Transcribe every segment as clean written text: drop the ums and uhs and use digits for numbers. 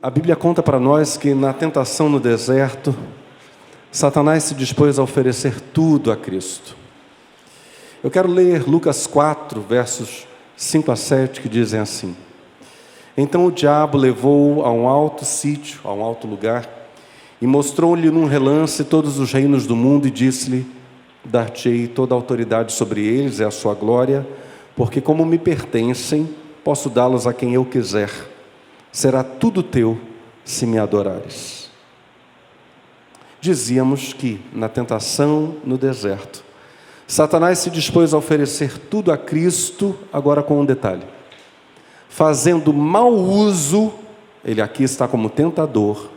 A Bíblia conta para nós que na tentação no deserto, Satanás se dispôs a oferecer tudo a Cristo. Eu quero ler Lucas 4, versos 5 a 7, que dizem assim: Então o diabo levou-o a um alto sítio, a um alto lugar, e mostrou-lhe num relance todos os reinos do mundo e disse-lhe: Dar-te-ei toda a autoridade sobre eles e a sua glória, porque como me pertencem, posso dá-los a quem eu quiser. Será tudo teu, se me adorares. Dizíamos que, na tentação no deserto, Satanás se dispôs a oferecer tudo a Cristo, agora com um detalhe: fazendo mau uso, ele aqui está como tentador,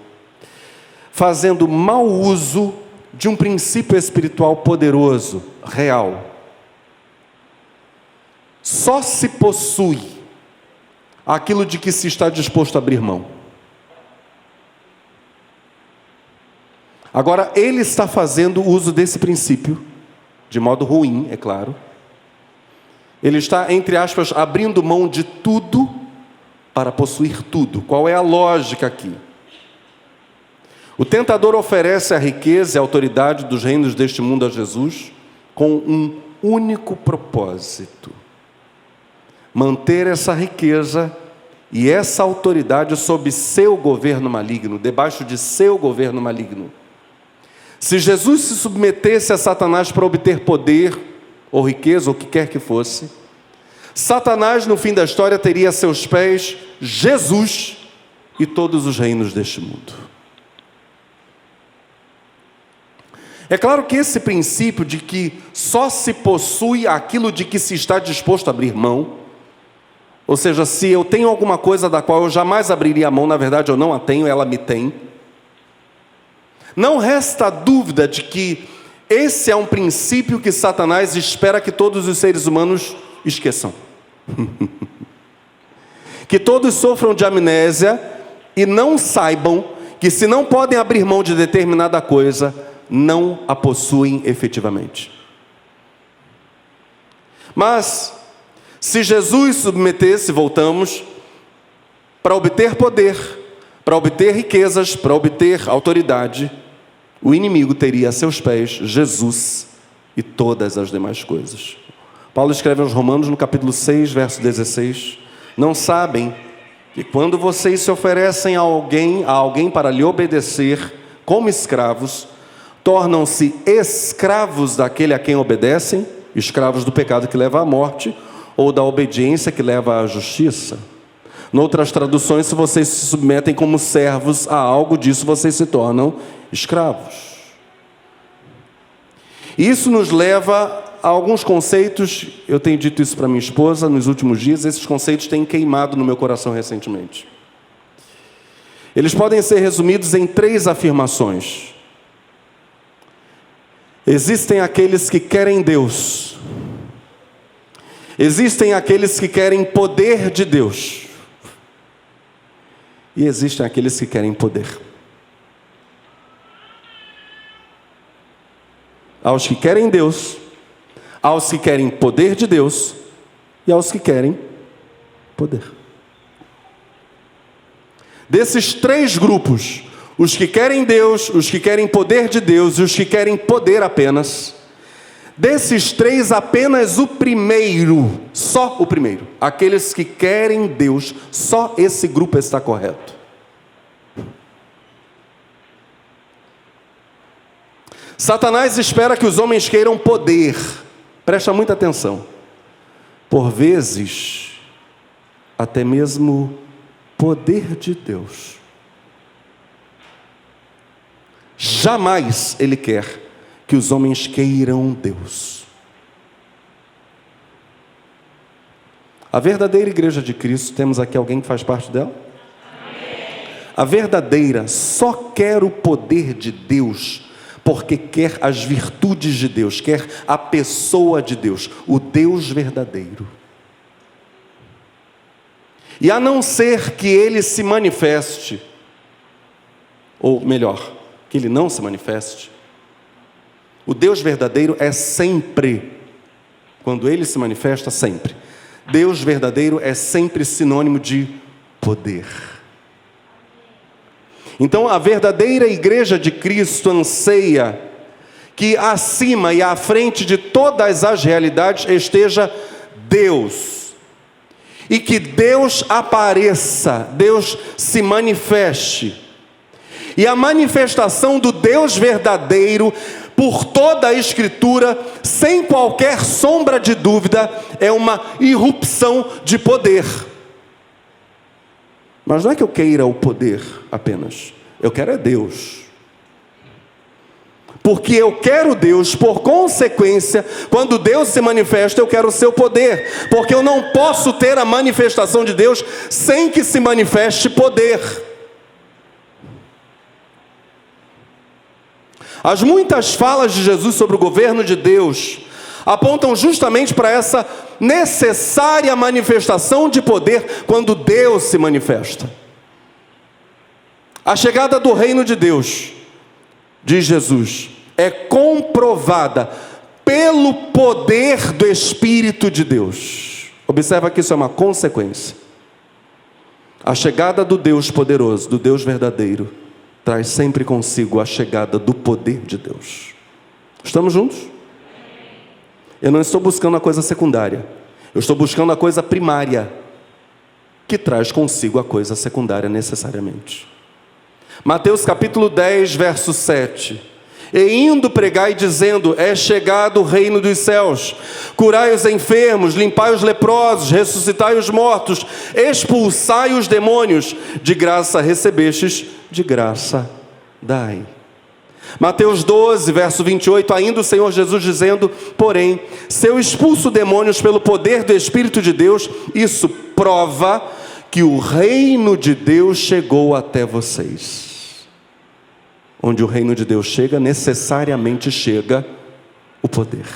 fazendo mau uso de um princípio espiritual poderoso, real. Só se possui aquilo de que se está disposto a abrir mão. Agora, ele está fazendo uso desse princípio, de modo ruim, é claro. Ele está, entre aspas, abrindo mão de tudo para possuir tudo. Qual é a lógica aqui? O tentador oferece a riqueza e a autoridade dos reinos deste mundo a Jesus com um único propósito: manter essa riqueza e essa autoridade sob seu governo maligno, debaixo de seu governo maligno. Se Jesus se submetesse a Satanás para obter poder, ou riqueza, ou o que quer que fosse, Satanás, no fim da história, teria a seus pés Jesus e todos os reinos deste mundo. É claro que esse princípio de que só se possui aquilo de que se está disposto a abrir mão, ou seja, se eu tenho alguma coisa da qual eu jamais abriria a mão, na verdade eu não a tenho, ela me tem. Não resta dúvida de que esse é um princípio que Satanás espera que todos os seres humanos esqueçam. Que todos sofram de amnésia e não saibam que, se não podem abrir mão de determinada coisa, não a possuem efetivamente. Mas, se Jesus submetesse, voltamos, para obter poder, para obter riquezas, para obter autoridade, o inimigo teria a seus pés Jesus e todas as demais coisas. Paulo escreve aos Romanos no capítulo 6, verso 16: Não sabem que quando vocês se oferecem a alguém para lhe obedecer como escravos, tornam-se escravos daquele a quem obedecem, escravos do pecado que leva à morte, ou da obediência que leva à justiça. Noutras traduções, se vocês se submetem como servos a algo disso, vocês se tornam escravos. Isso nos leva a alguns conceitos. Eu tenho dito isso para minha esposa nos últimos dias. Esses conceitos têm queimado no meu coração recentemente. Eles podem ser resumidos em 3 afirmações. Existem aqueles que querem Deus. Existem aqueles que querem poder de Deus. E existem aqueles que querem poder. Aos que querem Deus, aos que querem poder de Deus e aos que querem poder. Desses 3 grupos, os que querem Deus, os que querem poder de Deus e os que querem poder apenas, desses 3, apenas o primeiro, só o primeiro, aqueles que querem Deus, só esse grupo está correto. Satanás espera que os homens queiram poder. Presta muita atenção. Por vezes, até mesmo poder de Deus. Jamais ele quer que os homens queiram Deus. A verdadeira igreja de Cristo, temos aqui alguém que faz parte dela? Amém. A verdadeira só quer o poder de Deus, porque quer as virtudes de Deus, quer a pessoa de Deus, o Deus verdadeiro. E a não ser que ele se manifeste, ou melhor, que ele não se manifeste, o Deus verdadeiro é sempre, quando ele se manifesta, sempre. Deus verdadeiro é sempre sinônimo de poder. Então, a verdadeira igreja de Cristo anseia que acima e à frente de todas as realidades esteja Deus. E que Deus apareça, Deus se manifeste. E a manifestação do Deus verdadeiro, por toda a Escritura, sem qualquer sombra de dúvida, é uma irrupção de poder. Mas não é que eu queira o poder apenas, eu quero é Deus. Porque eu quero Deus, por consequência, quando Deus se manifesta, eu quero o seu poder. Porque eu não posso ter a manifestação de Deus sem que se manifeste poder. As muitas falas de Jesus sobre o governo de Deus apontam justamente para essa necessária manifestação de poder quando Deus se manifesta. A chegada do reino de Deus, diz Jesus, é comprovada pelo poder do Espírito de Deus. Observa que isso é uma consequência. A chegada do Deus poderoso, do Deus verdadeiro, traz sempre consigo a chegada do poder de Deus. Estamos juntos? Eu não estou buscando a coisa secundária, eu estou buscando a coisa primária, que traz consigo a coisa secundária necessariamente. Mateus capítulo 10, verso 7. E indo pregai dizendo, é chegado o reino dos céus, curai os enfermos, limpai os leprosos, ressuscitai os mortos, expulsai os demônios, de graça recebestes, de graça dai. Mateus 12, verso 28, ainda o Senhor Jesus dizendo, porém, se eu expulso demônios pelo poder do Espírito de Deus, isso prova que o reino de Deus chegou até vocês. Onde o reino de Deus chega, necessariamente chega o poder.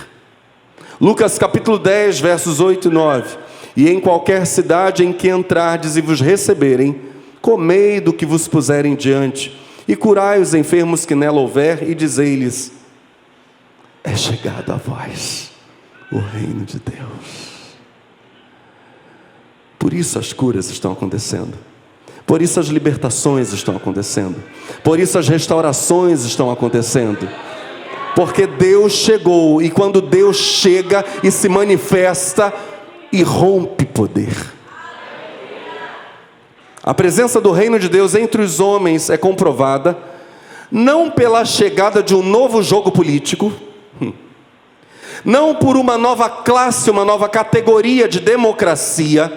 Lucas capítulo 10, versos 8 e 9. E em qualquer cidade em que entrardes e vos receberem, comei do que vos puserem diante, e curai os enfermos que nela houver, e dizei-lhes, é chegado a vós o reino de Deus. Por isso as curas estão acontecendo. Por isso as libertações estão acontecendo. Por isso as restaurações estão acontecendo. Porque Deus chegou, e quando Deus chega e se manifesta, irrompe poder. A presença do reino de Deus entre os homens é comprovada, não pela chegada de um novo jogo político, não por uma nova classe, uma nova categoria de democracia,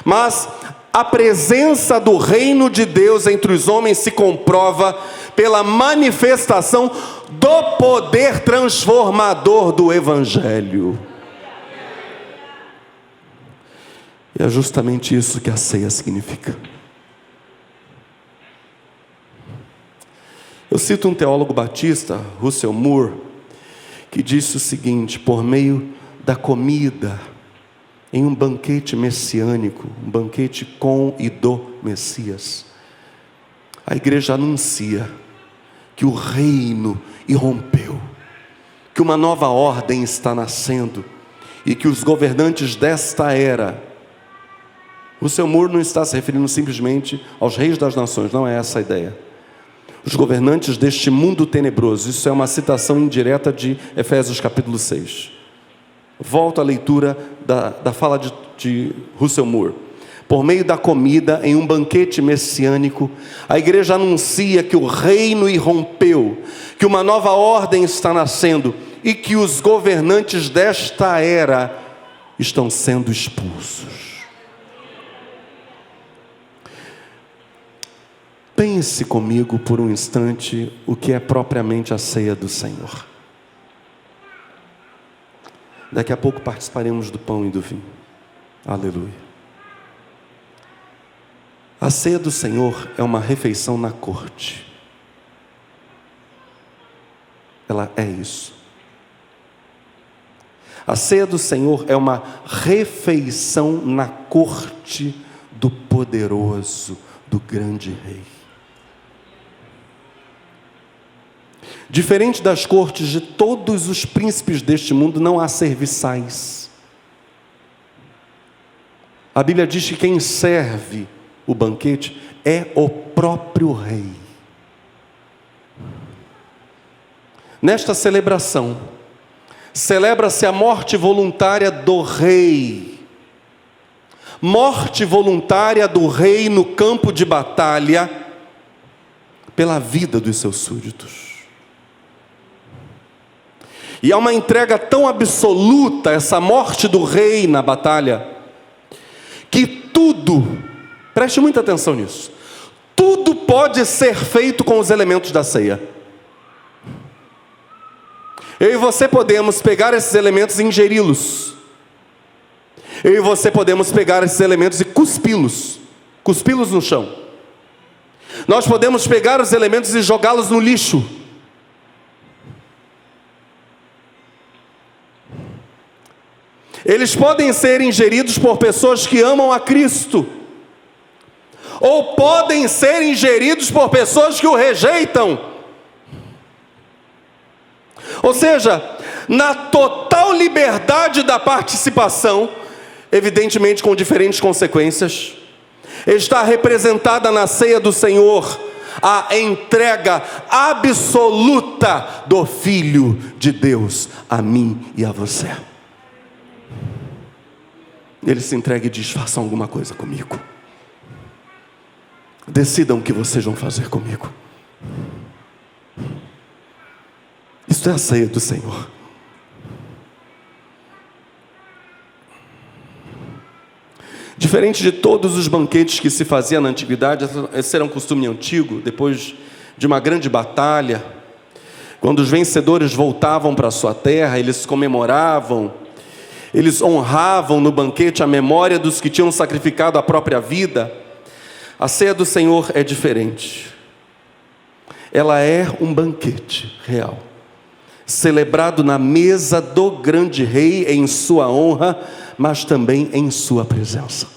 mas a presença do reino de Deus entre os homens se comprova pela manifestação do poder transformador do Evangelho. E é justamente isso que a ceia significa. Eu cito um teólogo batista, Russell Moore, que disse o seguinte: por meio da comida, em um banquete messiânico, um banquete com e do Messias, a igreja anuncia que o reino irrompeu, que uma nova ordem está nascendo, e que os governantes desta era, o seu Moore não está se referindo simplesmente aos reis das nações, não é essa a ideia. Os governantes deste mundo tenebroso, isso é uma citação indireta de Efésios capítulo 6. Volto à leitura da fala de Russell Moore. Por meio da comida, em um banquete messiânico, a igreja anuncia que o reino irrompeu, que uma nova ordem está nascendo e que os governantes desta era estão sendo expulsos. Pense comigo por um instante o que é propriamente a ceia do Senhor. Daqui a pouco participaremos do pão e do vinho. Aleluia. A ceia do Senhor é uma refeição na corte. Ela é isso. A ceia do Senhor é uma refeição na corte do poderoso, do grande rei. Diferente das cortes de todos os príncipes deste mundo, não há serviçais. A Bíblia diz que quem serve o banquete é o próprio Rei. Nesta celebração, celebra-se a morte voluntária do Rei. Morte voluntária do Rei no campo de batalha, pela vida dos seus súditos. E há uma entrega tão absoluta, essa morte do Rei na batalha, que tudo, preste muita atenção nisso, tudo pode ser feito com os elementos da ceia. Eu e você podemos pegar esses elementos e ingeri-los. Eu e você podemos pegar esses elementos e cuspi-los no chão. Nós podemos pegar os elementos e jogá-los no lixo. Eles podem ser ingeridos por pessoas que amam a Cristo, ou podem ser ingeridos por pessoas que o rejeitam. Ou seja, na total liberdade da participação, evidentemente com diferentes consequências, está representada na ceia do Senhor a entrega absoluta do Filho de Deus a mim e a você. Ele se entrega e diz: façam alguma coisa comigo. Decidam o que vocês vão fazer comigo. Isto é a ceia do Senhor. Diferente de todos os banquetes que se faziam na antiguidade, esse era um costume antigo, depois de uma grande batalha, quando os vencedores voltavam para a sua terra, eles comemoravam, eles honravam no banquete a memória dos que tinham sacrificado a própria vida. A ceia do Senhor é diferente. Ela é um banquete real, celebrado na mesa do grande Rei em sua honra, mas também em sua presença.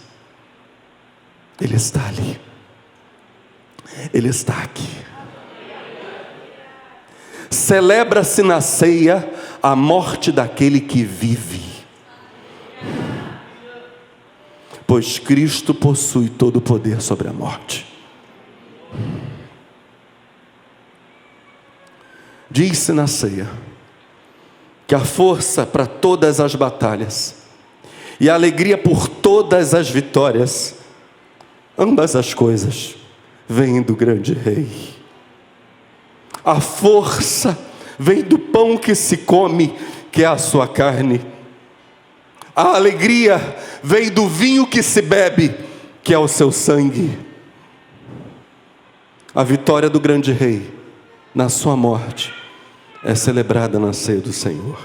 Ele está ali. Ele está aqui. Celebra-se na ceia a morte daquele que vive, pois Cristo possui todo o poder sobre a morte. Diz-se na ceia que a força para todas as batalhas e a alegria por todas as vitórias, ambas as coisas, vêm do grande Rei. A força vem do pão que se come, que é a sua carne. A alegria vem do vinho que se bebe, que é o seu sangue. A vitória do grande Rei na sua morte é celebrada na ceia do Senhor.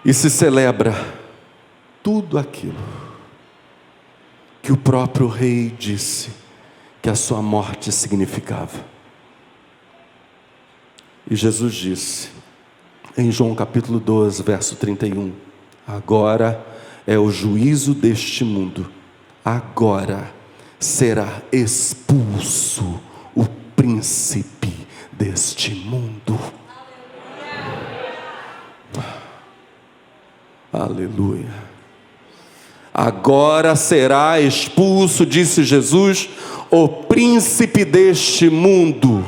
E se celebra tudo aquilo que o próprio Rei disse que a sua morte significava. E Jesus disse, em João capítulo 12, verso 31, agora é o juízo deste mundo, agora será expulso o príncipe deste mundo. Aleluia. Agora será expulso, disse Jesus, o príncipe deste mundo.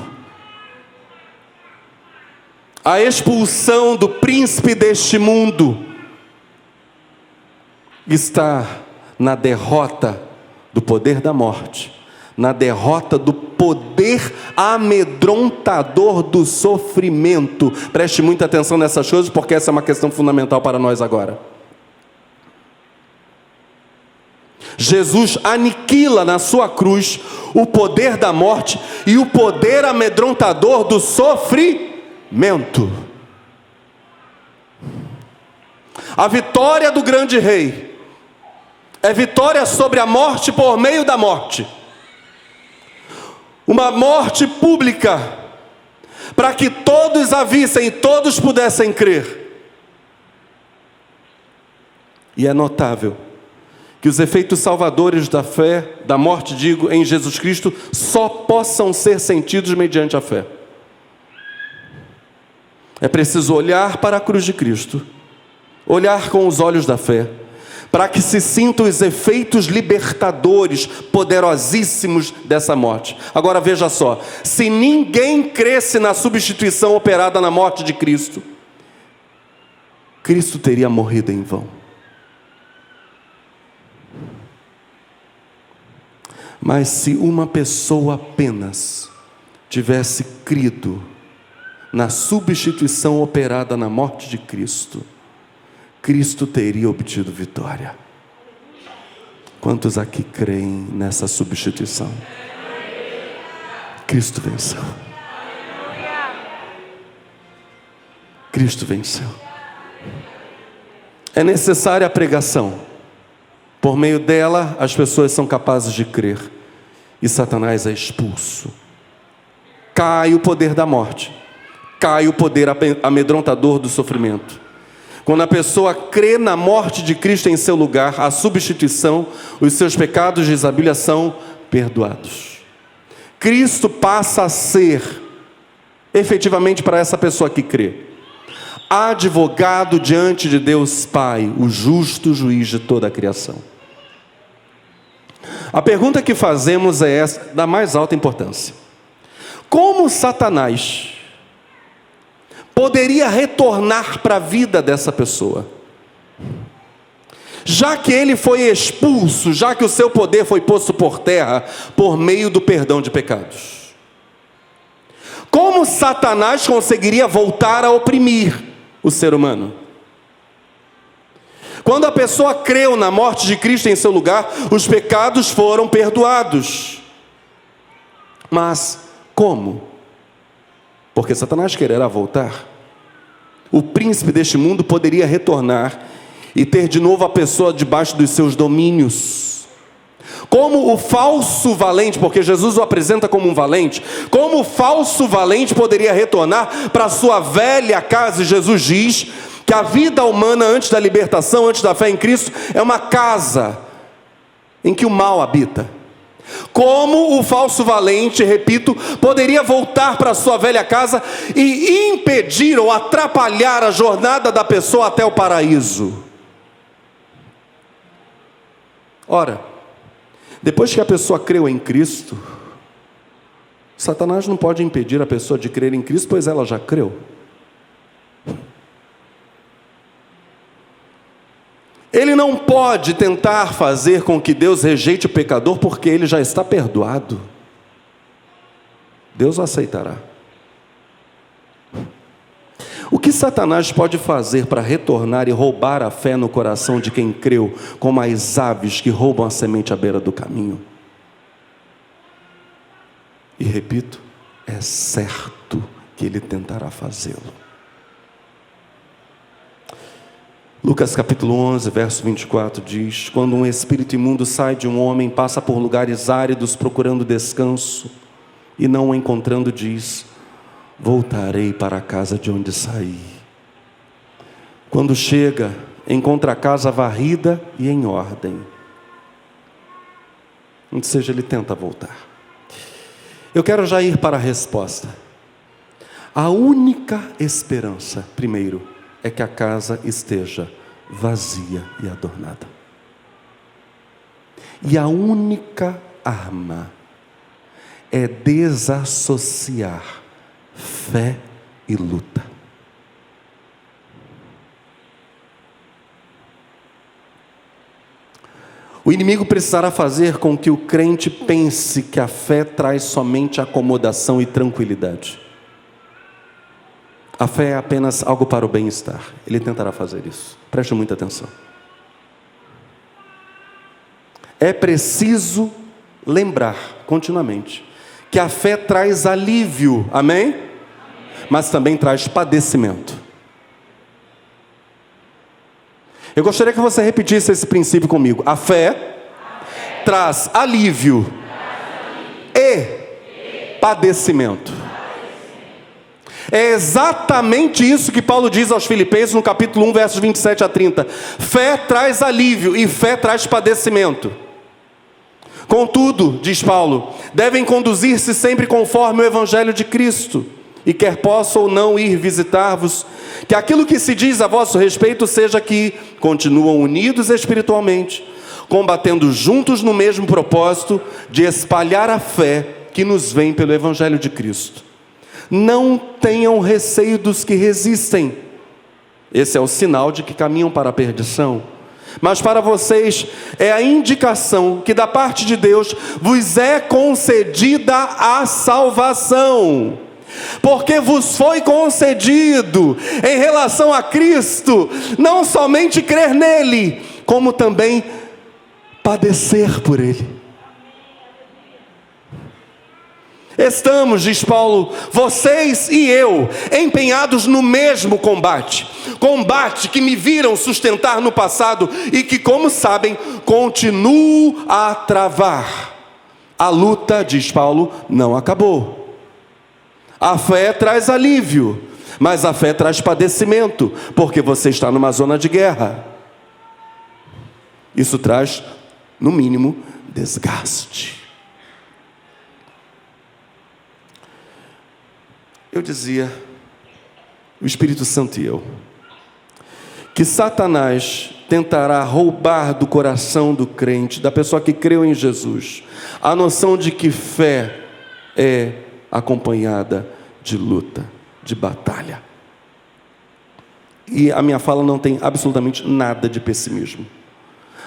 A expulsão do príncipe deste mundo está na derrota do poder da morte, na derrota do poder amedrontador do sofrimento. Preste muita atenção nessas coisas, porque essa é uma questão fundamental para nós agora. Jesus aniquila na sua cruz o poder da morte e o poder amedrontador do sofrimento. A vitória do grande Rei é vitória sobre a morte por meio da morte. Uma morte pública, para que todos a vissem e todos pudessem crer. E é notável que os efeitos salvadores da fé, da morte, digo, em Jesus Cristo, só possam ser sentidos mediante a fé. É preciso olhar para a cruz de Cristo, olhar com os olhos da fé, para que se sintam os efeitos libertadores, poderosíssimos dessa morte. Agora veja só, se ninguém cresce na substituição operada na morte de Cristo, Cristo teria morrido em vão. Mas se uma pessoa apenas tivesse crido na substituição operada na morte de Cristo, Cristo teria obtido vitória. Quantos aqui creem nessa substituição? Cristo venceu. Cristo venceu. É necessária a pregação. Por meio dela, as pessoas são capazes de crer. E Satanás é expulso. Cai o poder da morte. Cai o poder amedrontador do sofrimento. Quando a pessoa crê na morte de Cristo em seu lugar, a substituição, os seus pecados, diz a Bíblia, são perdoados. Cristo passa a ser, efetivamente para essa pessoa que crê, advogado diante de Deus Pai, o justo juiz de toda a criação. A pergunta que fazemos é essa, da mais alta importância: como Satanás poderia retornar para a vida dessa pessoa? Já que ele foi expulso, já que o seu poder foi posto por terra por meio do perdão de pecados. Como Satanás conseguiria voltar a oprimir o ser humano? Quando a pessoa creu na morte de Cristo em seu lugar, os pecados foram perdoados. Mas como? Porque Satanás quererá voltar. O príncipe deste mundo poderia retornar e ter de novo a pessoa debaixo dos seus domínios. Como o falso valente, porque Jesus o apresenta como um valente, como o falso valente poderia retornar para a sua velha casa? E Jesus diz que a vida humana antes da libertação, antes da fé em Cristo, é uma casa em que o mal habita. Como o falso valente, repito, poderia voltar para a sua velha casa e impedir ou atrapalhar a jornada da pessoa até o paraíso? Ora, depois que a pessoa creu em Cristo, Satanás não pode impedir a pessoa de crer em Cristo, pois ela já creu. Ele não pode tentar fazer com que Deus rejeite o pecador, porque ele já está perdoado. Deus o aceitará. O que Satanás pode fazer para retornar e roubar a fé no coração de quem creu, como as aves que roubam a semente à beira do caminho? E repito, é certo que ele tentará fazê-lo. Lucas capítulo 11, verso 24 diz: quando um espírito imundo sai de um homem, passa por lugares áridos procurando descanso, e não o encontrando, diz: voltarei para a casa de onde saí. Quando chega, encontra a casa varrida e em ordem. Ou seja, ele tenta voltar. Eu quero já ir para a resposta. A única esperança, primeiro, é que a casa esteja vazia e adornada. E a única arma é desassociar fé e luta. O inimigo precisará fazer com que o crente pense que a fé traz somente acomodação e tranquilidade. A fé é apenas algo para o bem-estar. Ele tentará fazer isso. Preste muita atenção. É preciso lembrar continuamente que a fé traz alívio, amém? Mas também traz padecimento. Eu gostaria que você repetisse esse princípio comigo. A fé traz alívio e padecimento. É exatamente isso que Paulo diz aos Filipenses no capítulo 1, versos 27 a 30. Fé traz alívio e fé traz padecimento. Contudo, diz Paulo, devem conduzir-se sempre conforme o Evangelho de Cristo. e quer possa ou não ir visitar-vos, que aquilo que se diz a vosso respeito seja que continuam unidos espiritualmente, combatendo juntos no mesmo propósito de espalhar a fé que nos vem pelo Evangelho de Cristo. Não tenham receio dos que resistem. Esse é o sinal de que caminham para a perdição. Mas para vocês é a indicação que da parte de Deus vos é concedida a salvação. Porque vos foi concedido em relação a Cristo, não somente crer nele, como também padecer por ele. Estamos, diz Paulo, vocês e eu, empenhados no mesmo combate. Combate que me viram sustentar no passado e que, como sabem, continuo a travar. A luta, diz Paulo, não acabou. A fé traz alívio, mas a fé traz padecimento, porque você está numa zona de guerra. Isso traz, no mínimo, desgaste. Eu dizia, o Espírito Santo e eu, que Satanás tentará roubar do coração do crente, da pessoa que creu em Jesus, a noção de que fé é acompanhada de luta, de batalha. E a minha fala não tem absolutamente nada de pessimismo.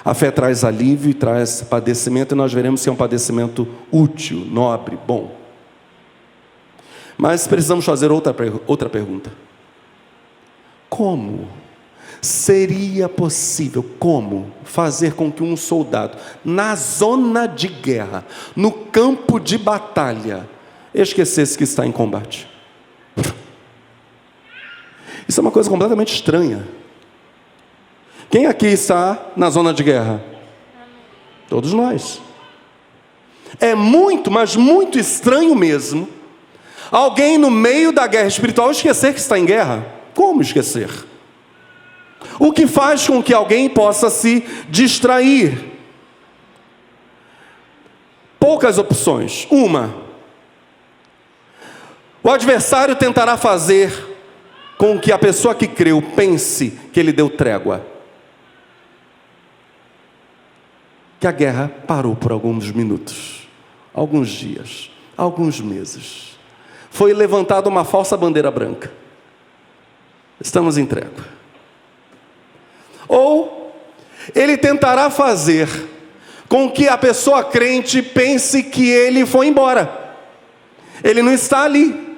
A fé traz alívio e traz padecimento, e nós veremos se é um padecimento útil, nobre, bom. Mas precisamos fazer outra pergunta. Como seria possível, fazer com que um soldado, na zona de guerra, no campo de batalha, esquecesse que está em combate? Isso é uma coisa completamente estranha. Quem aqui está na zona de guerra? Todos nós. É muito, mas muito estranho mesmo, alguém no meio da guerra espiritual esquecer que está em guerra. Como esquecer? O que faz com que alguém possa se distrair? Poucas opções. Uma, o adversário tentará fazer com que a pessoa que creu pense que ele deu trégua, que a guerra parou por alguns minutos, alguns dias, alguns meses. Foi levantada uma falsa bandeira branca. Estamos em trégua. Ou ele tentará fazer com que a pessoa crente pense que ele foi embora. Ele não está ali.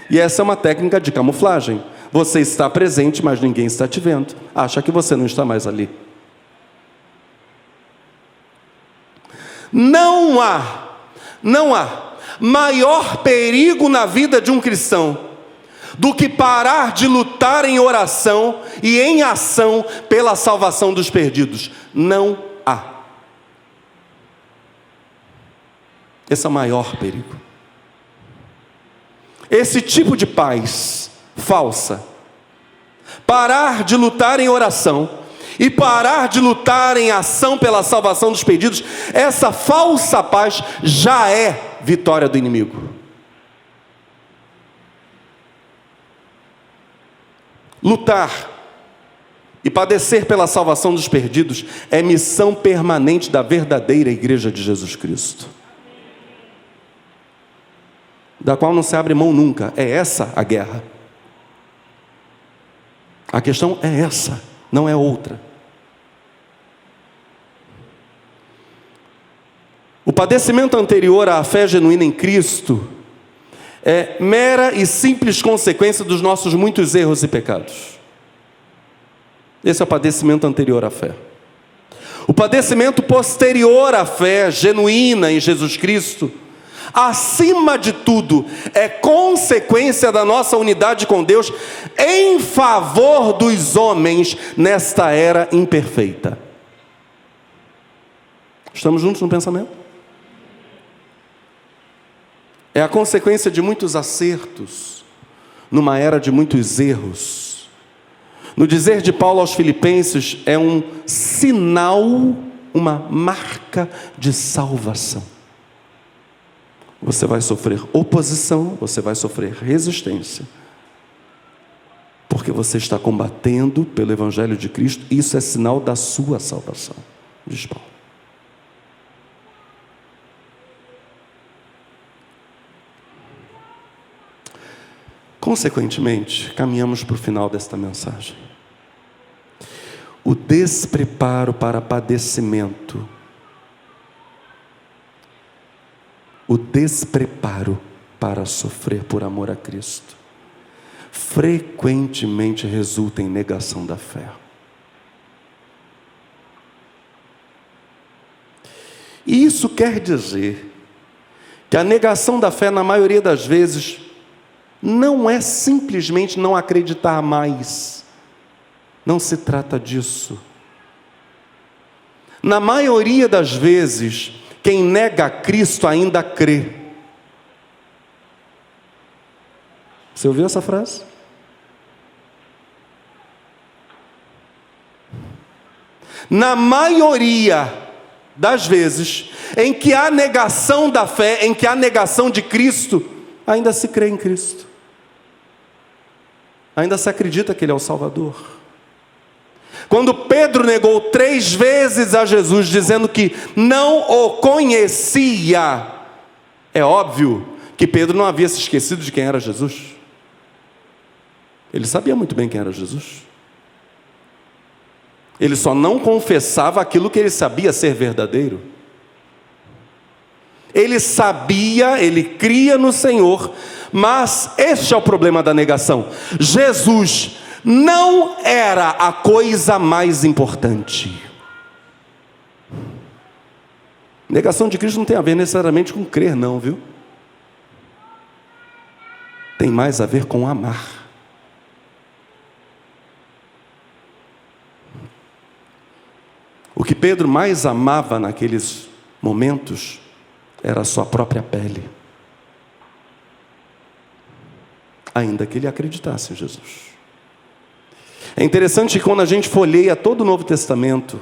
E essa é uma técnica de camuflagem. Você está presente, mas ninguém está te vendo. Acha que você não está mais ali. Não há maior perigo na vida de um cristão do que parar de lutar em oração e em ação pela salvação dos perdidos. Não há. Esse é o maior perigo. Esse tipo de paz falsa, parar de lutar em oração e parar de lutar em ação pela salvação dos perdidos, essa falsa paz já é vitória do inimigo. Lutar e padecer pela salvação dos perdidos é missão permanente da verdadeira Igreja de Jesus Cristo, da qual não se abre mão nunca. É essa a guerra. A questão é essa, não é outra. O padecimento anterior à fé genuína em Cristo é mera e simples consequência dos nossos muitos erros e pecados. Esse é o padecimento anterior à fé. O padecimento posterior à fé genuína em Jesus Cristo, acima de tudo, é consequência da nossa unidade com Deus em favor dos homens nesta era imperfeita. Estamos juntos no pensamento? É a consequência de muitos acertos numa era de muitos erros. No dizer de Paulo aos Filipenses, é um sinal, uma marca de salvação. você vai sofrer oposição, você vai sofrer resistência, porque você está combatendo pelo Evangelho de Cristo. Isso é sinal da sua salvação, diz Paulo. Consequentemente, caminhamos para o final desta mensagem. O despreparo para padecimento, o despreparo para sofrer por amor a Cristo, frequentemente resulta em negação da fé. E isso quer dizer que a negação da fé, na maioria das vezes, não é simplesmente não acreditar mais. Não se trata disso. Na maioria das vezes, quem nega a Cristo ainda crê. Você ouviu essa frase? Na maioria das vezes em que há negação da fé, em que há negação de Cristo, ainda se crê em Cristo. Ainda se acredita que Ele é o Salvador. Quando Pedro negou 3 vezes a Jesus, dizendo que não o conhecia, é óbvio que Pedro não havia se esquecido de quem era Jesus. Ele sabia muito bem quem era Jesus. Ele só não confessava aquilo que ele sabia ser verdadeiro. Ele sabia, ele cria no Senhor, mas este é o problema da negação. Jesus não era a coisa mais importante. Negação de Cristo não tem a ver necessariamente com crer, não, viu? Tem mais a ver com amar. O que Pedro mais amava naqueles momentos era a sua própria pele. Ainda que ele acreditasse em Jesus. É interessante que quando a gente folheia todo o Novo Testamento,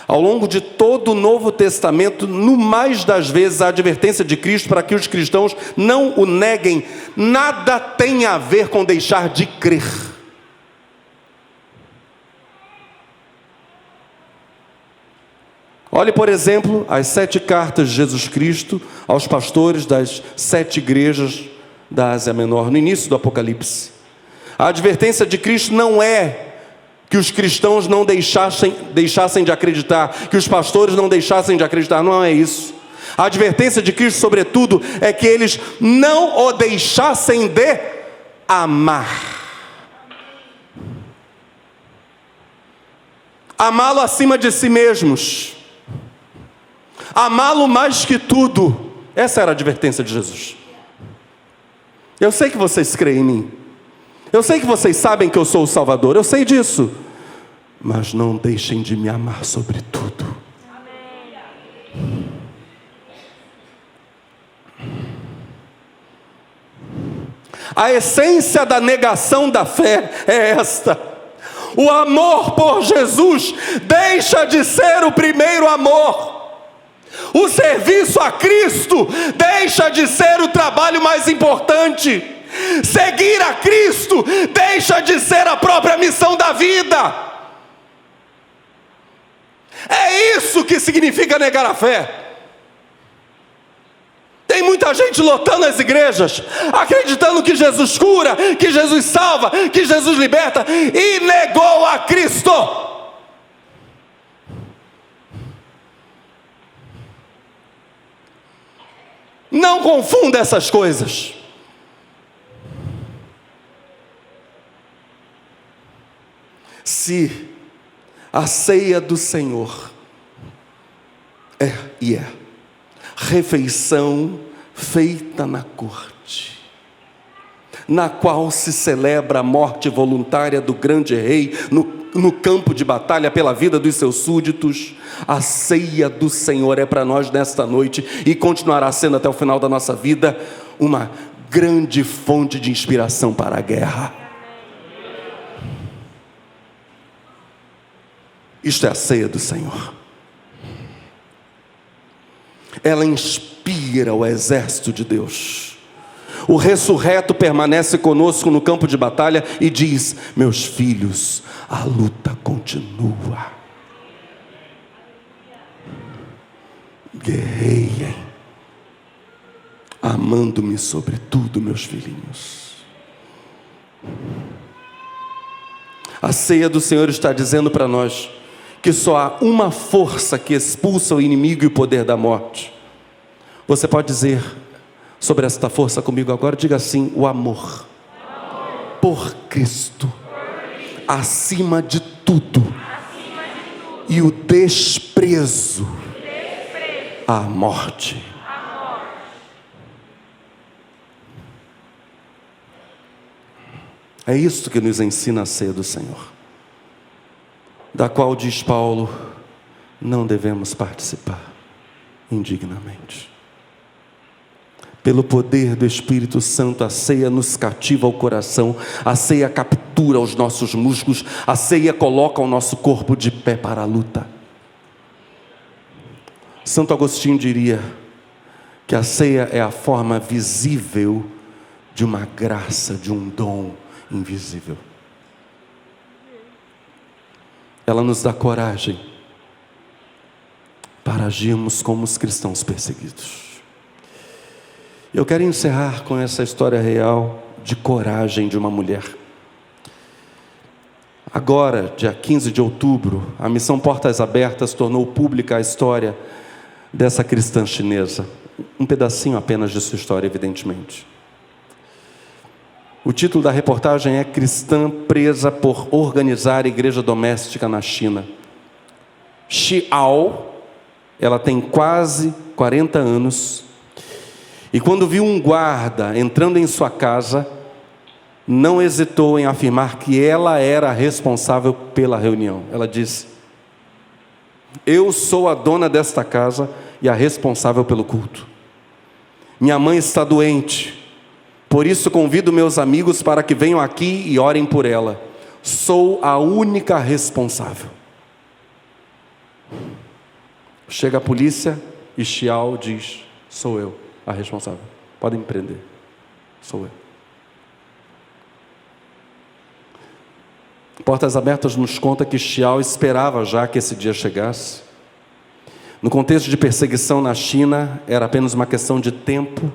ao longo de todo o Novo Testamento, no mais das vezes a advertência de Cristo para que os cristãos não o neguem, nada tem a ver com deixar de crer. Olhe, por exemplo, as 7 cartas de Jesus Cristo aos pastores das 7 igrejas da Ásia Menor, no início do Apocalipse. A advertência de Cristo não é que os cristãos não deixassem de acreditar, que os pastores não deixassem de acreditar, não é isso. A advertência de Cristo, sobretudo, é que eles não o deixassem de amar. Amá-lo acima de si mesmos. Amá-lo mais que tudo. Essa era a advertência de Jesus. Eu sei que vocês creem em mim. Eu sei que vocês sabem que eu sou o Salvador. Eu sei disso. Mas não deixem de me amar sobre tudo. A essência da negação da fé é esta: o amor por Jesus deixa de ser o primeiro amor. O serviço a Cristo deixa de ser o trabalho mais importante. Seguir a Cristo deixa de ser a própria missão da vida. É isso que significa negar a fé. Tem muita gente lotando as igrejas, acreditando que Jesus cura, que Jesus salva, que Jesus liberta, e negou a Cristo. Não confunda essas coisas. Se a ceia do Senhor é refeição feita na corte, na qual se celebra a morte voluntária do grande rei no campo de batalha pela vida dos seus súditos, a ceia do Senhor é para nós nesta noite e continuará sendo até o final da nossa vida uma grande fonte de inspiração para a guerra. Isto é a ceia do Senhor. ela inspira o exército de Deus. O ressurreto permanece conosco no campo de batalha e diz: meus filhos, a luta continua. Guerreiem, amando-me sobretudo, meus filhinhos. A ceia do Senhor está dizendo para nós que só há uma força que expulsa o inimigo e o poder da morte. Você pode dizer sobre esta força comigo agora? Diga assim: o amor por Cristo acima de tudo, e o desprezo à morte. É isto que nos ensina a ceia do Senhor, da qual, diz Paulo, não devemos participar indignamente. Pelo poder do Espírito Santo, a ceia nos cativa o coração, a ceia captura os nossos músculos, a ceia coloca o nosso corpo de pé para a luta. Santo Agostinho diria que a ceia é a forma visível de uma graça, de um dom invisível. Ela nos dá coragem para agirmos como os cristãos perseguidos. Eu quero encerrar com essa história real de coragem de uma mulher. Agora, dia 15 de outubro, a Missão Portas Abertas tornou pública a história dessa cristã chinesa. Um pedacinho apenas de sua história, evidentemente. O título da reportagem é Cristã presa por organizar igreja doméstica na China. Xiao, ela tem quase 40 anos, e quando viu um guarda entrando em sua casa, não hesitou em afirmar que ela era a responsável pela reunião. Ela disse: eu sou a dona desta casa e a responsável pelo culto. Minha mãe está doente, por isso convido meus amigos para que venham aqui e orem por ela. Sou a única responsável. Chega a polícia e Xiao diz: sou eu a responsável, podem me prender, sou eu. Portas Abertas nos conta que Xiao esperava já que esse dia chegasse. No contexto de perseguição na China, era apenas uma questão de tempo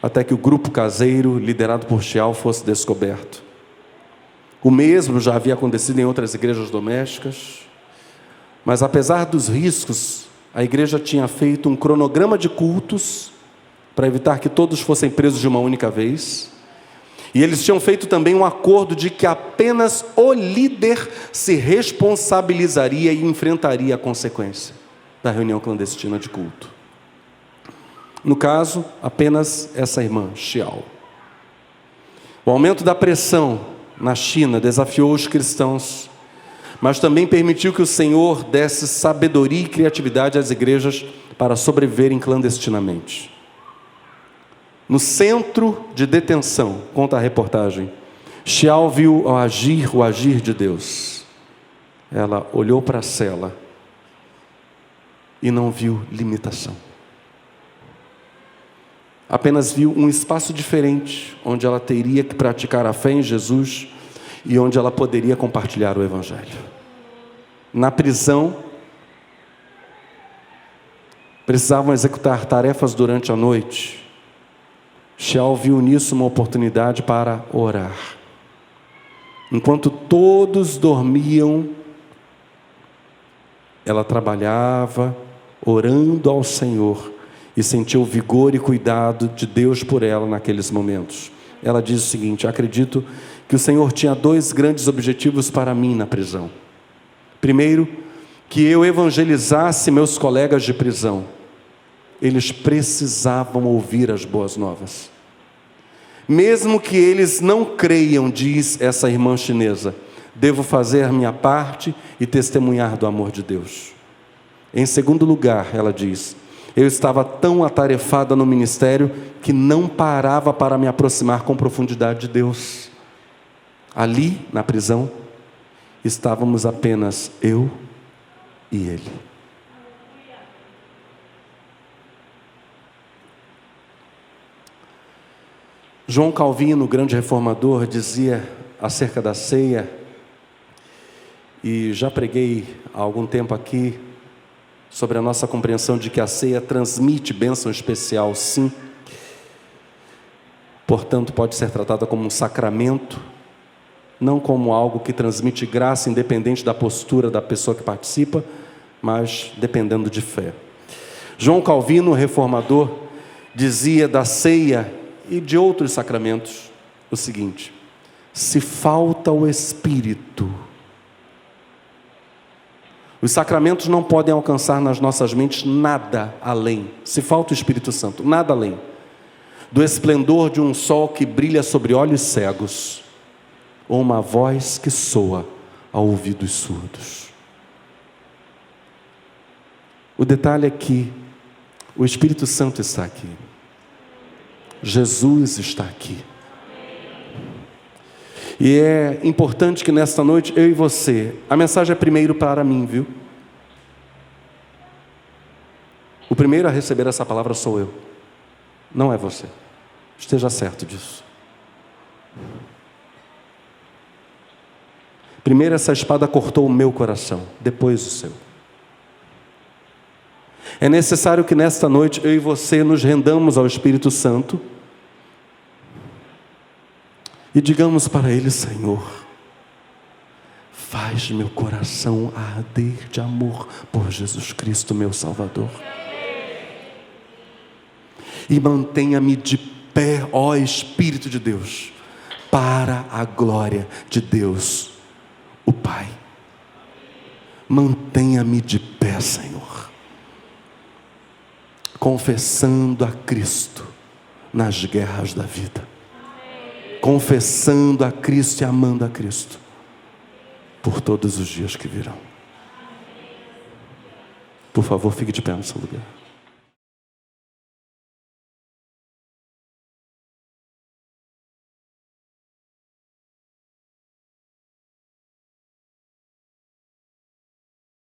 até que o grupo caseiro, liderado por Xiao, fosse descoberto. O mesmo já havia acontecido em outras igrejas domésticas, mas apesar dos riscos, a igreja tinha feito um cronograma de cultos para evitar que todos fossem presos de uma única vez. E eles tinham feito também um acordo de que apenas o líder se responsabilizaria e enfrentaria a consequência da reunião clandestina de culto. No caso, apenas essa irmã, Xiao. O aumento da pressão na China desafiou os cristãos, mas também permitiu que o Senhor desse sabedoria e criatividade às igrejas para sobreviverem clandestinamente. No centro de detenção, conta a reportagem, Xiao viu o agir de Deus. Ela olhou para a cela e não viu limitação. Apenas viu um espaço diferente, onde ela teria que praticar a fé em Jesus e onde ela poderia compartilhar o Evangelho. Na prisão, precisavam executar tarefas durante a noite. Xiao viu nisso uma oportunidade para orar. Enquanto todos dormiam, ela trabalhava, orando ao Senhor, e sentiu o vigor e cuidado de Deus por ela naqueles momentos. Ela diz o seguinte: acredito que o Senhor tinha 2 grandes objetivos para mim na prisão. Primeiro, que eu evangelizasse meus colegas de prisão. Eles precisavam ouvir as boas novas. Mesmo que eles não creiam, diz essa irmã chinesa, devo fazer a minha parte e testemunhar do amor de Deus. Em segundo lugar, ela diz, eu estava tão atarefada no ministério que não parava para me aproximar com profundidade de Deus. Ali, na prisão, estávamos apenas eu e ele. João Calvino, o grande reformador, dizia acerca da ceia, e já preguei há algum tempo aqui sobre a nossa compreensão de que a ceia transmite bênção especial, sim. Portanto, pode ser tratada como um sacramento, não como algo que transmite graça independente da postura da pessoa que participa, mas dependendo de fé. João Calvino, reformador, dizia da ceia e de outros sacramentos o seguinte: se falta o Espírito, os sacramentos não podem alcançar nas nossas mentes nada além, se falta o Espírito Santo, nada além do esplendor de um sol que brilha sobre olhos cegos, ou uma voz que soa a ouvidos surdos. O detalhe é que o Espírito Santo está aqui, Jesus está aqui, e é importante que nesta noite eu e você, a mensagem é primeiro para mim, viu? O primeiro a receber essa palavra sou eu, não é você. Esteja certo disso. Primeiro essa espada cortou o meu coração, depois o seu. É necessário que nesta noite eu e você nos rendamos ao Espírito Santo e digamos para Ele: Senhor, faz meu coração arder de amor por Jesus Cristo, meu Salvador. E mantenha-me de pé, ó Espírito de Deus, para a glória de Deus, o Pai. Mantenha-me de pé, Senhor, confessando a Cristo nas guerras da vida, confessando a Cristo e amando a Cristo por todos os dias que virão. Por favor, fique de pé no seu lugar.